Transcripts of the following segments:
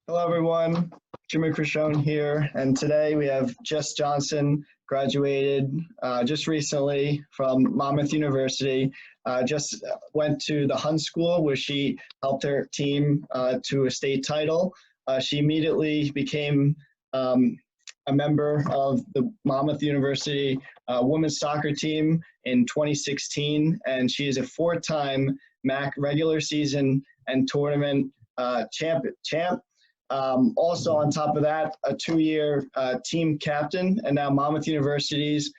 Hello, everyone. Jimmy Crishone here, and today we have Jess Johnson, graduated just recently from Monmouth University. Just went to the Hun School where she helped her team to a state title. She immediately became a member of the Monmouth University women's soccer team in 2016, and she is a four-time MAC regular season and tournament champ. Also, on top of that, a two-year team captain, and now Monmouth University's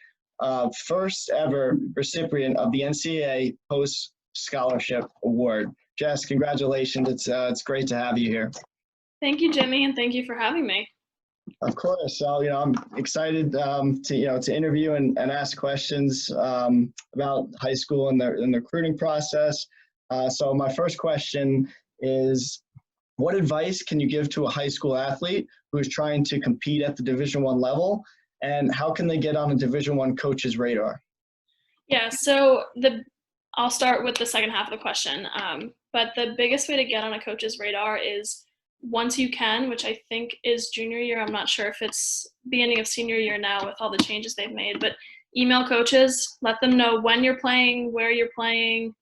first ever recipient of the NCAA Post Scholarship Award. Jess, congratulations! It's great to have you here. Thank you, Jimmy, and thank you for having me. Of course. So, I'm excited to interview and ask questions about high school and the recruiting process. So, my first question is, what advice can you give to a high school athlete who is trying to compete at the Division I level, and how can they get on a Division I coach's radar? Yeah, so I'll start with the second half of the question. But the biggest way to get on a coach's radar is once you can, which I think is junior year. I'm not sure if it's beginning of senior year now with all the changes they've made, but email coaches, let them know when you're playing, where you're playing,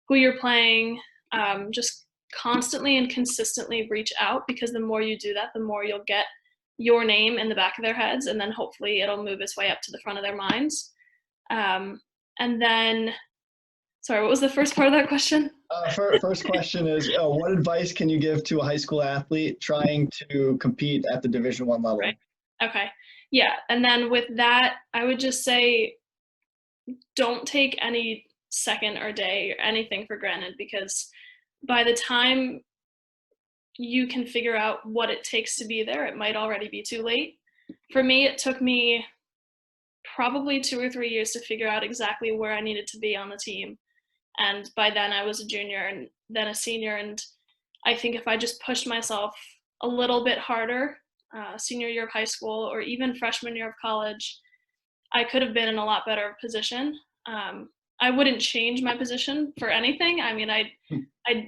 who you're playing. Just constantly and consistently reach out, because the more you do that, the more you'll get your name in the back of their heads, and then hopefully it'll move its way up to the front of their minds. And then, sorry, what was the first part of that question? First question is, what advice can you give to a high school athlete trying to compete at the Division I level? Right. Okay. Yeah. And then with that, I would just say, don't take any second or day or anything for granted, because by the time you can figure out what it takes to be there, it might already be too late. For me, it took me probably 2 or 3 years to figure out exactly where I needed to be on the team. And by then I was a junior and then a senior. And I think if I just pushed myself a little bit harder, senior year of high school or even freshman year of college, I could have been in a lot better position. I wouldn't change my position for anything. I mean, I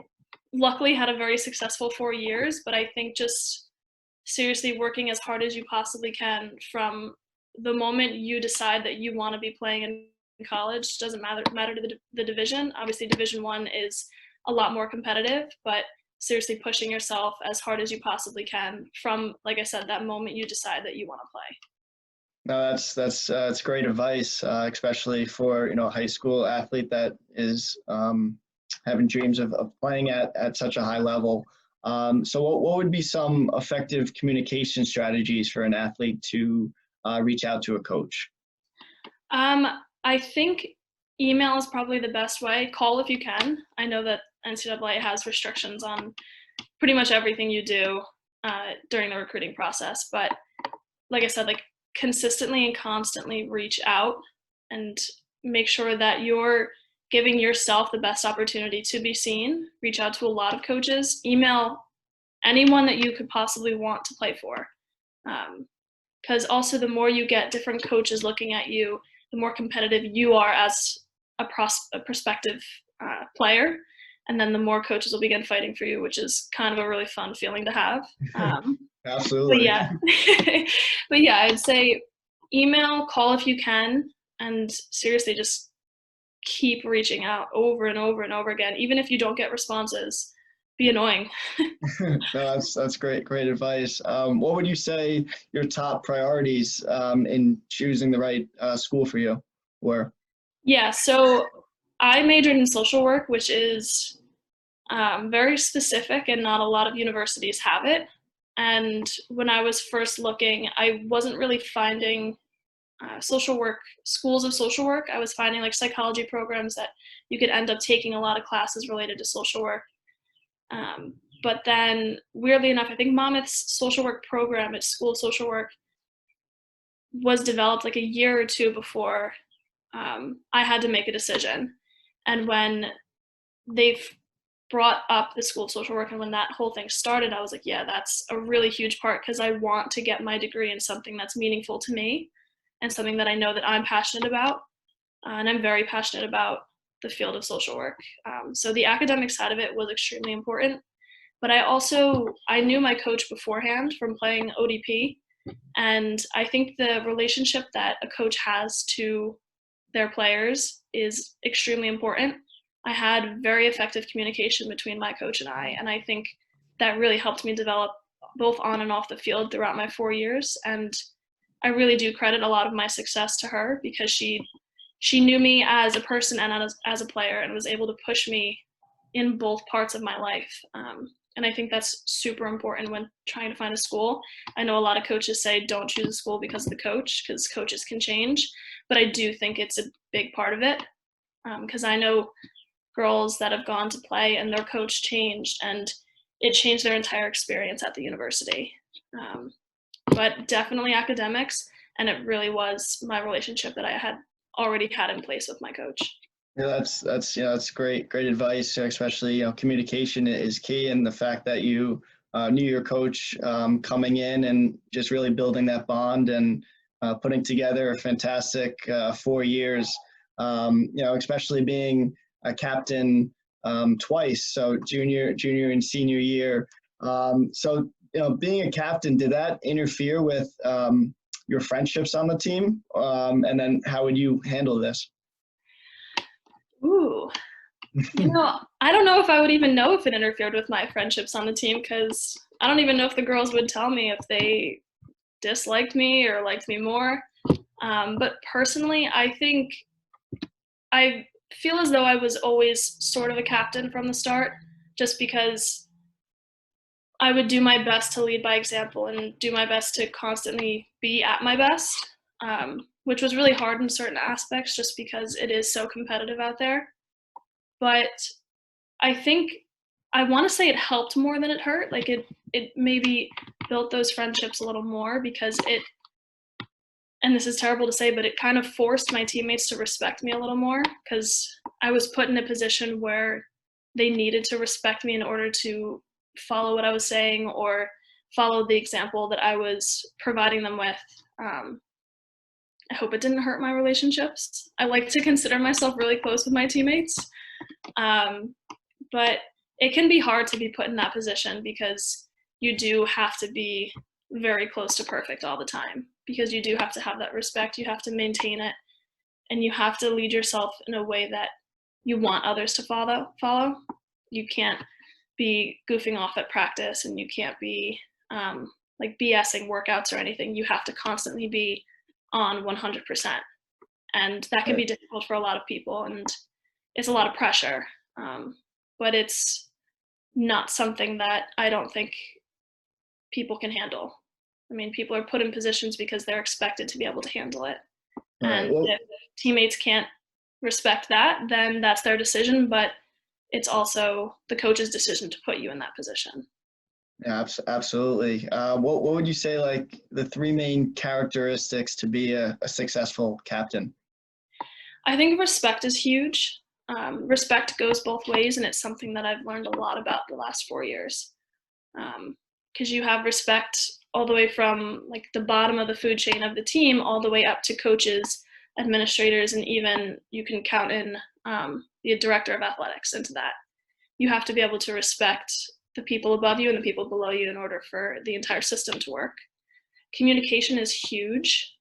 luckily had a very successful 4 years, but I think just seriously working as hard as you possibly can from the moment you decide that you want to be playing in college. Doesn't matter to the division. Obviously, Division I is a lot more competitive, but seriously pushing yourself as hard as you possibly can from, like I said, that moment you decide that you want to play. No, that's great advice, especially for a high school athlete that is having dreams of playing at such a high level. So what would be some effective communication strategies for an athlete to reach out to a coach? I think email is probably the best way. Call if you can. I know that NCAA has restrictions on pretty much everything you do during the recruiting process, but like I said, consistently and constantly reach out and make sure that you're giving yourself the best opportunity to be seen. Reach out to a lot of coaches. Email anyone that you could possibly want to play for. Because also the more you get different coaches looking at you, the more competitive you are as a prospective player. And then the more coaches will begin fighting for you, which is kind of a really fun feeling to have. Absolutely. But yeah, I'd say email, call if you can, and seriously just keep reaching out over and over and over again. Even if you don't get responses, be annoying. No, that's great advice. What would you say your top priorities in choosing the right school for you were? Yeah, so I majored in social work, which is very specific, and not a lot of universities have it. And when I was first looking, I wasn't really finding social work, schools of social work. I was finding psychology programs that you could end up taking a lot of classes related to social work. But then, weirdly enough, I think Monmouth's social work program at School of Social Work was developed a year or two before I had to make a decision. And when they've brought up the School of Social Work and when that whole thing started, I was like, yeah, that's a really huge part, because I want to get my degree in something that's meaningful to me and something that I know that I'm passionate about. And I'm very passionate about the field of social work. So the academic side of it was extremely important. But I knew my coach beforehand from playing ODP. And I think the relationship that a coach has to their players is extremely important. I had very effective communication between my coach and I think that really helped me develop both on and off the field throughout my 4 years. And I really do credit a lot of my success to her because she knew me as a person and as a player and was able to push me in both parts of my life. And I think that's super important when trying to find a school. I know a lot of coaches say don't choose a school because of the coach, because coaches can change. But I do think it's a big part of it, because I know girls that have gone to play and their coach changed, and it changed their entire experience at the university. But definitely academics, and it really was my relationship that I had already had in place with my coach. Yeah, that's great advice. Especially communication is key, and the fact that you knew your coach coming in and just really building that bond and putting together a fantastic 4 years. Especially being a captain twice, so junior and senior year. So being a captain, did that interfere with your friendships on the team? And then how would you handle this? Ooh, I don't know if I would even know if it interfered with my friendships on the team, because I don't even know if the girls would tell me if they disliked me or liked me more. But personally, I think I feel as though I was always sort of a captain from the start, just because I would do my best to lead by example and do my best to constantly be at my best, which was really hard in certain aspects just because it is so competitive out there. But I think I want to say it helped more than it hurt. Like it maybe built those friendships a little more because and this is terrible to say, but it kind of forced my teammates to respect me a little more, because I was put in a position where they needed to respect me in order to follow what I was saying or follow the example that I was providing them with. I hope it didn't hurt my relationships. I like to consider myself really close with my teammates. But it can be hard to be put in that position because you do have to be very close to perfect all the time, because you do have to have that respect, you have to maintain it, and you have to lead yourself in a way that you want others to follow. You can't be goofing off at practice, and you can't be like BSing workouts or anything. You have to constantly be on 100%. And that can be difficult for a lot of people, and it's a lot of pressure. But it's not something that I don't think people can handle. I mean, people are put in positions because they're expected to be able to handle it. And if teammates can't respect that, then that's their decision, but it's also the coach's decision to put you in that position. Yeah, absolutely. What would you say, like, the three main characteristics to be a successful captain? I think respect is huge. Respect goes both ways, and it's something that I've learned a lot about the last 4 years. Because you have respect all the way from like the bottom of the food chain of the team all the way up to coaches, administrators, and even you can count in the director of athletics into that. You have to be able to respect the people above you and the people below you in order for the entire system to work. Communication is huge.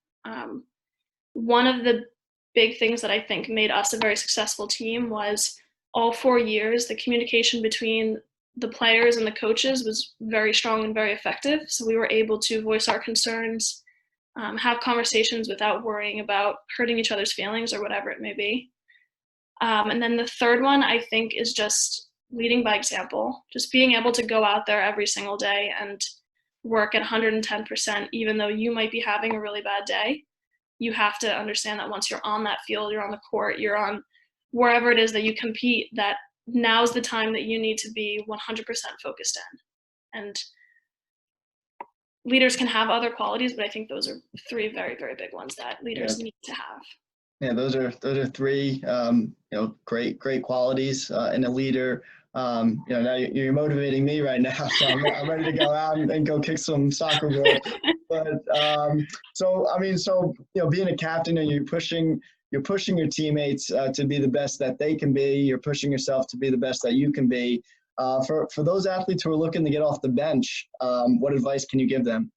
One of the big things that I think made us a very successful team was all 4 years, the communication between the players and the coaches was very strong and very effective. So we were able to voice our concerns, have conversations without worrying about hurting each other's feelings or whatever it may be. And then the third one, I think, is just leading by example, just being able to go out there every single day and work at 110%, even though you might be having a really bad day. You have to understand that once you're on that field, you're on the court, you're on wherever it is that you compete, that now's the time that you need to be 100% focused in. And leaders can have other qualities, but I think those are three very, very big ones that leaders need to have. Yeah, those are three great qualities in a leader. Now you're motivating me right now, so I'm ready to go out and go kick some soccer ball. But being a captain, and you're pushing your teammates to be the best that they can be. You're pushing yourself to be the best that you can be. For those athletes who are looking to get off the bench, what advice can you give them?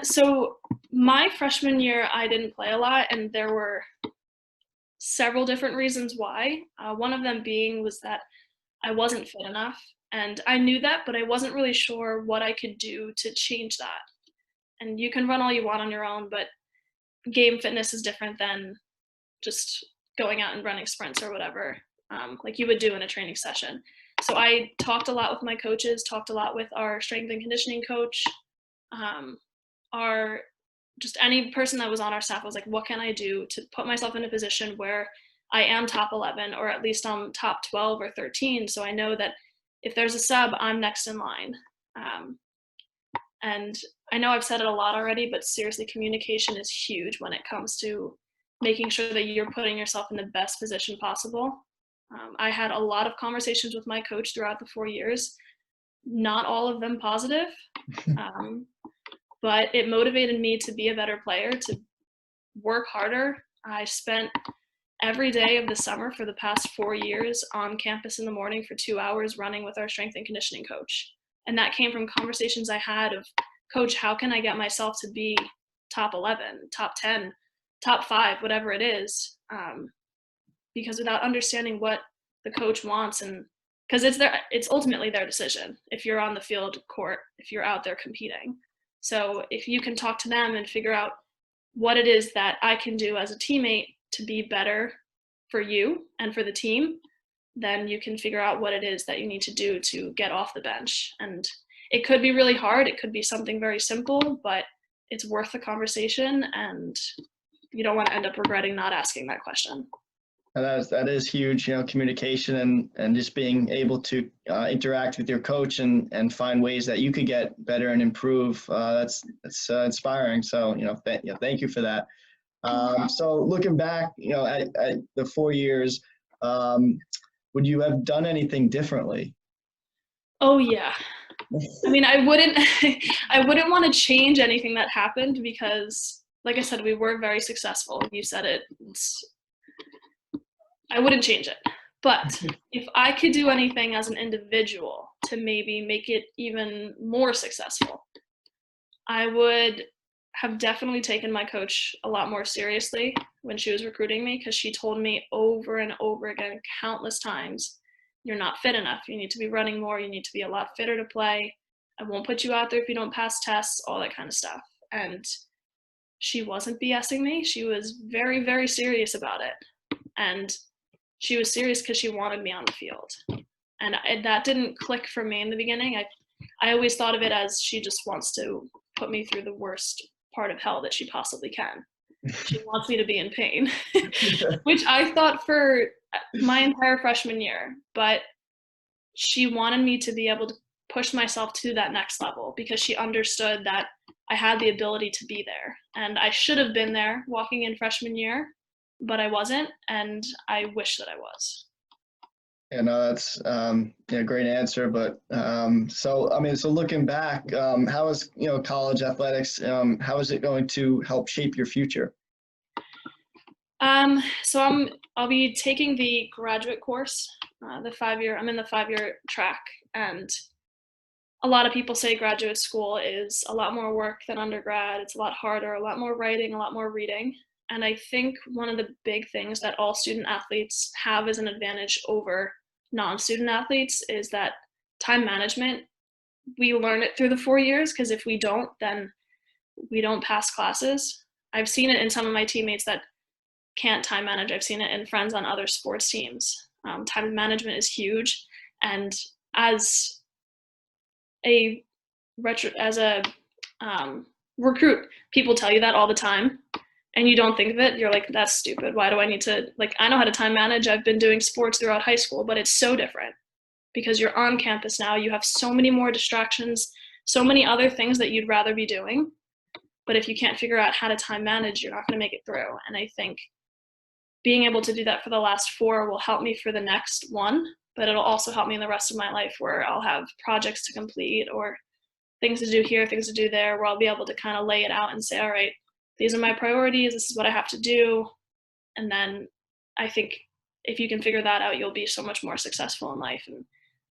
So my freshman year, I didn't play a lot, and there were several different reasons why. One of them being was that I wasn't fit enough, and I knew that, but I wasn't really sure what I could do to change that. And you can run all you want on your own, but game fitness is different than just going out and running sprints or whatever, like you would do in a training session. So I talked a lot with my coaches, talked a lot with our strength and conditioning coach, our just any person that was on our staff. Was like, what can I do to put myself in a position where I am top 11 or at least I'm top 12 or 13, so I know that if there's a sub, I'm next in line. And I know I've said it a lot already, but seriously, communication is huge when it comes to making sure that you're putting yourself in the best position possible. I had a lot of conversations with my coach throughout the 4 years, not all of them positive, but it motivated me to be a better player, to work harder. I spent every day of the summer for the past 4 years on campus in the morning for 2 hours running with our strength and conditioning coach. And that came from conversations I had of, Coach, how can I get myself to be top 11, top 10, top 5, whatever it is? Because without understanding what the coach wants, and because it's ultimately their decision if you're on the field court, if you're out there competing. So if you can talk to them and figure out what it is that I can do as a teammate to be better for you and for the team, then you can figure out what it is that you need to do to get off the bench. And it could be really hard. It could be something very simple, but it's worth the conversation, and you don't want to end up regretting not asking that question. And that is huge, communication and just being able to interact with your coach and find ways that you could get better and improve. That's inspiring. So, thank you for that. So looking back, at the 4 years, would you have done anything differently? Oh yeah. I mean, I wouldn't want to change anything that happened because, like I said, we were very successful. You said it. I wouldn't change it. But if I could do anything as an individual to maybe make it even more successful, I would have definitely taken my coach a lot more seriously when she was recruiting me, because she told me over and over again, countless times, you're not fit enough. You need to be running more. You need to be a lot fitter to play. I won't put you out there if you don't pass tests, all that kind of stuff. And she wasn't BSing me. She was very, very serious about it. And she was serious because she wanted me on the field. And that didn't click for me in the beginning. I always thought of it as she just wants to put me through the worst part of hell that she possibly can. She wants me to be in pain, which I thought for my entire freshman year. But she wanted me to be able to push myself to that next level because she understood that I had the ability to be there. And I should have been there walking in freshman year, but I wasn't, and I wish that I was. Yeah, no, that's a great answer. But so looking back, how is college athletics? How is it going to help shape your future? So I'll be taking the graduate course, the 5-year. I'm in the 5-year track, and a lot of people say graduate school is a lot more work than undergrad. It's a lot harder, a lot more writing, a lot more reading. And I think one of the big things that all student athletes have as an advantage over non-student athletes is that time management. We learn it through the 4 years, because if we don't, then we don't pass classes. I've seen it in some of my teammates that can't time manage. I've seen it in friends on other sports teams. Time management is huge. And as a recruit, people tell you that all the time, and you don't think of it. You're like, that's stupid. Why do I need to, I know how to time manage. I've been doing sports throughout high school, but it's so different because you're on campus now. You have so many more distractions, so many other things that you'd rather be doing. But if you can't figure out how to time manage, you're not going to make it through. And I think being able to do that for the last 4 will help me for the next 1, but it'll also help me in the rest of my life, where I'll have projects to complete or things to do here, things to do there, where I'll be able to kind of lay it out and say, all right, these are my priorities, this is what I have to do. And then I think if you can figure that out, you'll be so much more successful in life. And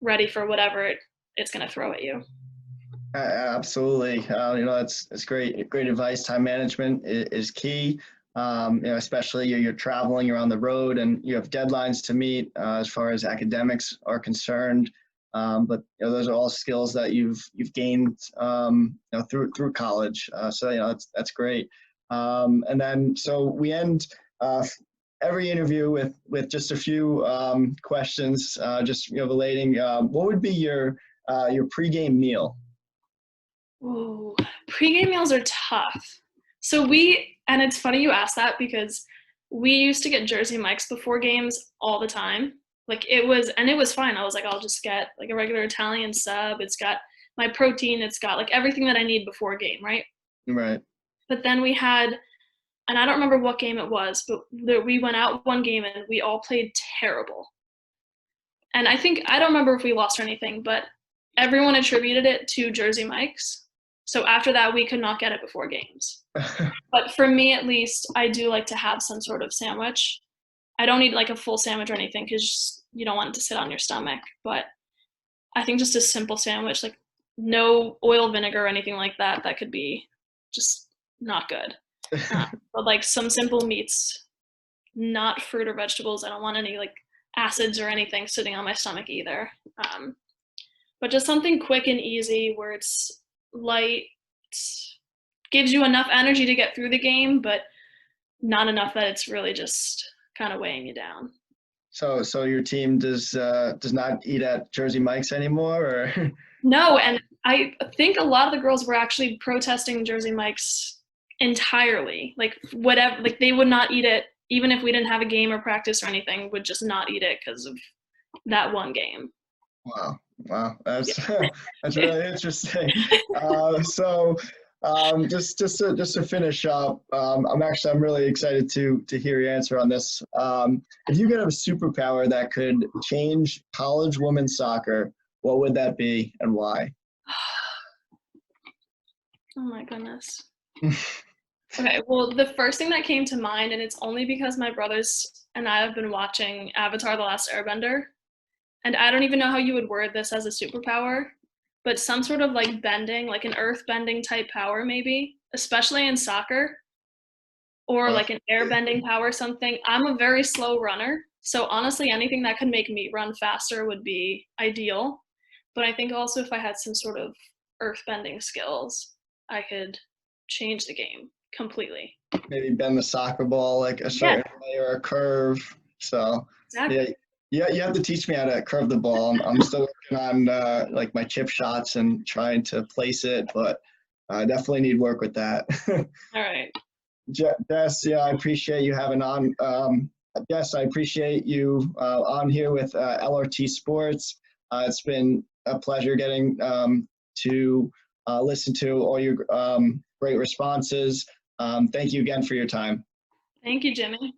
ready for whatever it's going to throw at you. Absolutely. That's great advice. Time management is key. Especially you're traveling, you're on the road, and you have deadlines to meet as far as academics are concerned. But those are all skills that you've gained through college. So that's great. And then so we end every interview with just a few questions, just relating. What would be your pregame meal? Ooh, pregame meals are tough. And it's funny you asked that because we used to get Jersey Mike's before games all the time. It was fine. I was like, I'll just get like a regular Italian sub. It's got my protein. It's got like everything that I need before a game, right? Right. But then we had, and I don't remember what game it was, but we went out one game and we all played terrible. And I don't remember if we lost or anything, but everyone attributed it to Jersey Mike's. So after that, we could not get it before games. But for me, at least, I do like to have some sort of sandwich. I don't need like a full sandwich or anything because you don't want it to sit on your stomach. But I think just a simple sandwich, like no oil, vinegar, or anything like that, that could be just not good. But like some simple meats, not fruit or vegetables. I don't want any like acids or anything sitting on my stomach either. But just something quick and easy where it's light, gives you enough energy to get through the game, but not enough that it's really just kind of weighing you down. So your team does not eat at Jersey Mike's anymore, or? No, and I think a lot of the girls were actually protesting Jersey Mike's entirely. Like whatever, like they would not eat it even if we didn't have a game or practice or anything. Would just not eat it because of that one game. Wow, that's that's really interesting. So just to finish up, I'm really excited to hear your answer on this. If you could have a superpower that could change college women's soccer, what would that be and why? Oh my goodness. Okay, well, the first thing that came to mind, and it's only because my brothers and I have been watching Avatar: The Last Airbender, and I don't even know how you would word this as a superpower, but some sort of like bending, like an earth bending type power maybe, especially in soccer, or like an air bending power something. I'm a very slow runner, so honestly anything that could make me run faster would be ideal. But I think also if I had some sort of earth bending skills, I could change the game completely. Maybe bend the soccer ball like a certain way or a curve. So exactly. Yeah, you have to teach me how to curve the ball. I'm still working on like my chip shots and trying to place it, but I definitely need work with that. All right. Jess, yeah, I appreciate you having on. Jess, I appreciate you on here with LRT Sports. It's been a pleasure getting to listen to all your great responses. Thank you again for your time. Thank you, Jimmy.